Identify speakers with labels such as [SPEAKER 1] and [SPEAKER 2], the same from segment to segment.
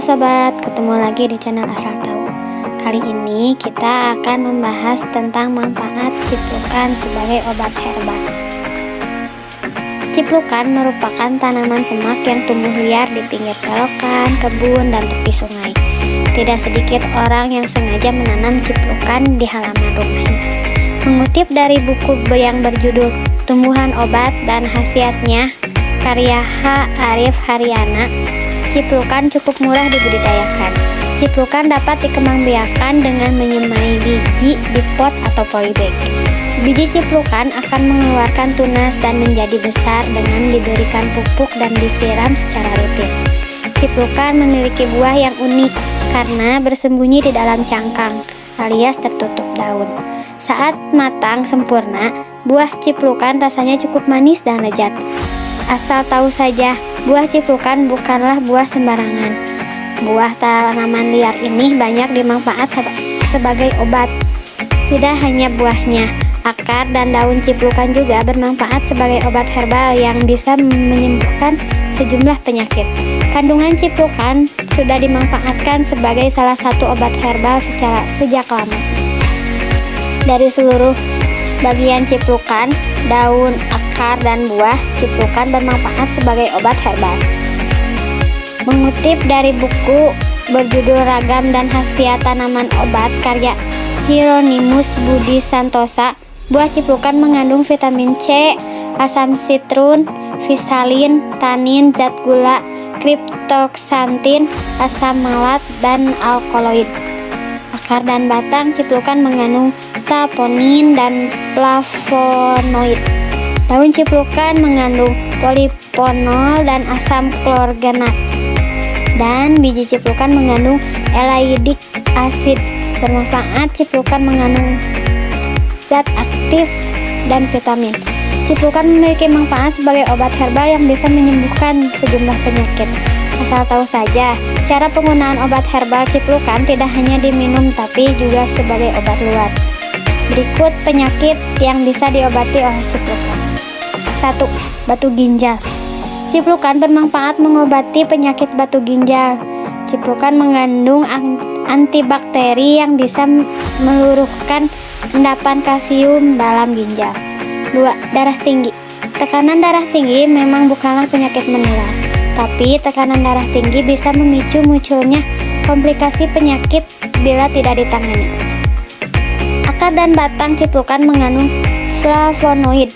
[SPEAKER 1] sobat, ketemu lagi di channel Asal Tahu. Kali ini kita akan membahas tentang manfaat ciplukan sebagai obat herbal. Ciplukan merupakan tanaman semak yang tumbuh liar di pinggir selokan, kebun, dan tepi sungai. Tidak sedikit orang yang sengaja menanam ciplukan di halaman rumahnya. Mengutip dari buku yang berjudul Tumbuhan Obat dan Khasiatnya, karya H. Arif Haryana, ciplukan cukup murah dibudidayakan. Ciplukan dapat dikembangbiakan dengan menyemai biji di pot atau polybag. Biji ciplukan akan mengeluarkan tunas dan menjadi besar dengan diberikan pupuk dan disiram secara rutin. Ciplukan memiliki buah yang unik karena bersembunyi di dalam cangkang alias tertutup daun. Saat matang sempurna, buah ciplukan rasanya cukup manis dan lezat. Asal tahu saja, buah ciplukan bukanlah buah sembarangan. Buah tanaman liar ini banyak dimanfaat sebagai obat. Tidak hanya buahnya, akar dan daun ciplukan juga bermanfaat sebagai obat herbal yang bisa menyembuhkan sejumlah penyakit. Kandungan ciplukan sudah dimanfaatkan sebagai salah satu obat herbal sejak lama. Dari seluruh bagian ciplukan, daun, akar, dan buah ciplukan bermanfaat sebagai obat herbal. Mengutip dari buku berjudul Ragam dan Khasiat Tanaman Obat karya Hieronymus Budi Santosa, buah ciplukan mengandung vitamin C, asam sitrun, visalin, tanin, zat gula, kriptoksantin, asam malat, dan alkaloid. Akar dan batang ciplukan mengandung saponin dan flavonoid. Daun ciplukan mengandung polifonol dan asam klorgenat. Dan biji ciplukan mengandung elaidic acid. Bermanfaat, ciplukan mengandung zat aktif dan vitamin. Ciplukan memiliki manfaat sebagai obat herbal yang bisa menyembuhkan sejumlah penyakit. Asal tahu saja, cara penggunaan obat herbal ciplukan tidak hanya diminum tapi juga sebagai obat luar. Berikut penyakit yang bisa diobati oleh ciplukan. 1. Batu ginjal. Ciplukan bermanfaat mengobati penyakit batu ginjal. Ciplukan mengandung antibakteri yang bisa meluruhkan endapan kalsium dalam ginjal. 2. Darah tinggi. Tekanan darah tinggi memang bukanlah penyakit menular, tapi tekanan darah tinggi bisa memicu munculnya komplikasi penyakit bila tidak ditangani. Akar dan batang ciplukan mengandung flavonoid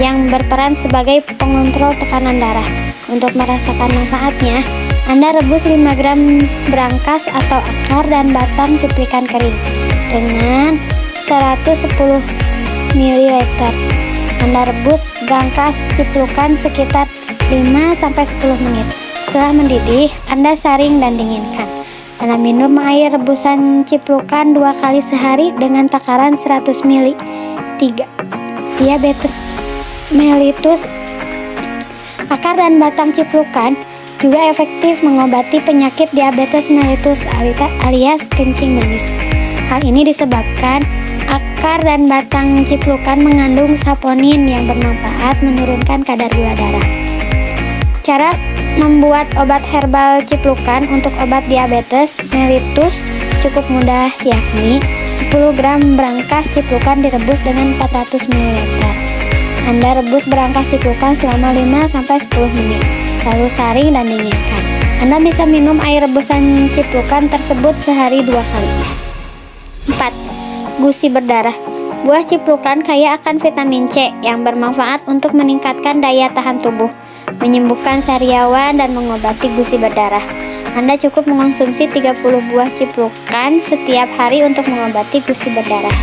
[SPEAKER 1] yang berperan sebagai pengontrol tekanan darah. Untuk merasakan manfaatnya, Anda rebus 5 gram berangkas atau akar dan batang cuplikan kering dengan 110 ml. Anda rebus berangkas ciplukan sekitar 5-10 menit. Setelah mendidih, Anda saring dan dinginkan. Anda minum air rebusan ciplukan 2 kali sehari dengan takaran 100 ml. 3. Diabetes mellitus. Akar dan batang ciplukan juga efektif mengobati penyakit diabetes mellitus alias kencing manis. Hal ini disebabkan akar dan batang ciplukan mengandung saponin yang bermanfaat menurunkan kadar gula darah. Cara membuat obat herbal ciplukan untuk obat diabetes mellitus cukup mudah, yakni 10 gram berangkas ciplukan direbus dengan 400 ml. Anda rebus berangkas ciplukan selama 5-10 menit, lalu saring dan dinginkan. Anda bisa minum air rebusan ciplukan tersebut sehari 2 kali. 4. Gusi berdarah. Buah ciplukan kaya akan vitamin C yang bermanfaat untuk meningkatkan daya tahan tubuh, menyembuhkan sariawan, dan mengobati gusi berdarah. Anda cukup mengonsumsi 30 buah ciplukan setiap hari untuk mengobati gusi berdarah.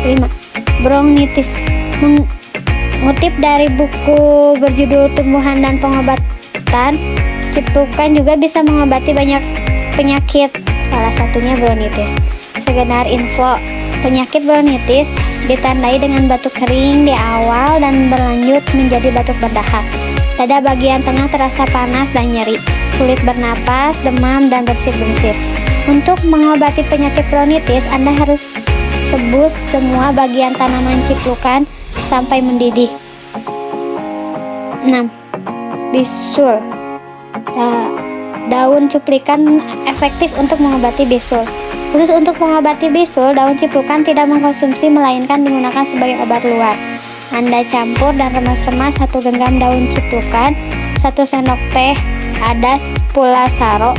[SPEAKER 1] 5. Bronkitis. Mengutip dari buku berjudul Tumbuhan dan Pengobatan, ciplukan juga bisa mengobati banyak penyakit, salah satunya bronkitis. Sekedar info, penyakit bronkitis ditandai dengan batuk kering di awal dan berlanjut menjadi batuk berdahak. Dada bagian tengah terasa panas dan nyeri, sulit bernapas, demam, dan bersin-bersin. Untuk mengobati penyakit bronkitis, Anda harus rebus semua bagian tanaman ciplukan sampai mendidih. 6. Bisul. daun cuplikan efektif untuk mengobati bisul. Khusus untuk mengobati bisul, daun ciplukan tidak mengkonsumsi melainkan digunakan sebagai obat luar. Anda campur dan remas-remas 1 genggam daun ciplukan, 1 sendok teh adas pula saro,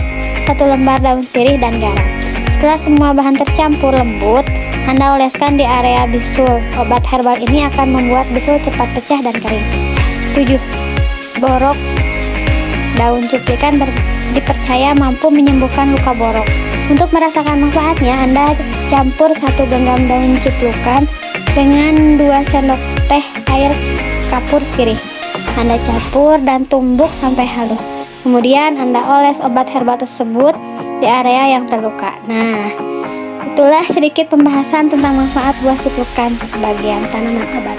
[SPEAKER 1] 1 lembar daun sirih dan garam. Setelah semua bahan tercampur lembut, Anda oleskan di area bisul. Obat herbal ini akan membuat bisul cepat pecah dan kering. 7. Borok. Daun cuplikan dipercaya mampu menyembuhkan luka borok. Untuk merasakan manfaatnya, Anda campur 1 genggam daun ciplukan dengan 2 sendok teh air kapur sirih. Anda campur dan tumbuk sampai halus. Kemudian Anda oles obat herbal tersebut di area yang terluka. Nah, itulah sedikit pembahasan tentang manfaat buah ciplukan sebagian tanaman obat.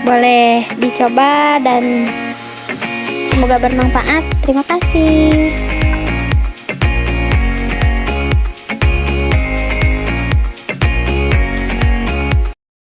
[SPEAKER 1] Boleh dicoba dan semoga bermanfaat. Terima kasih.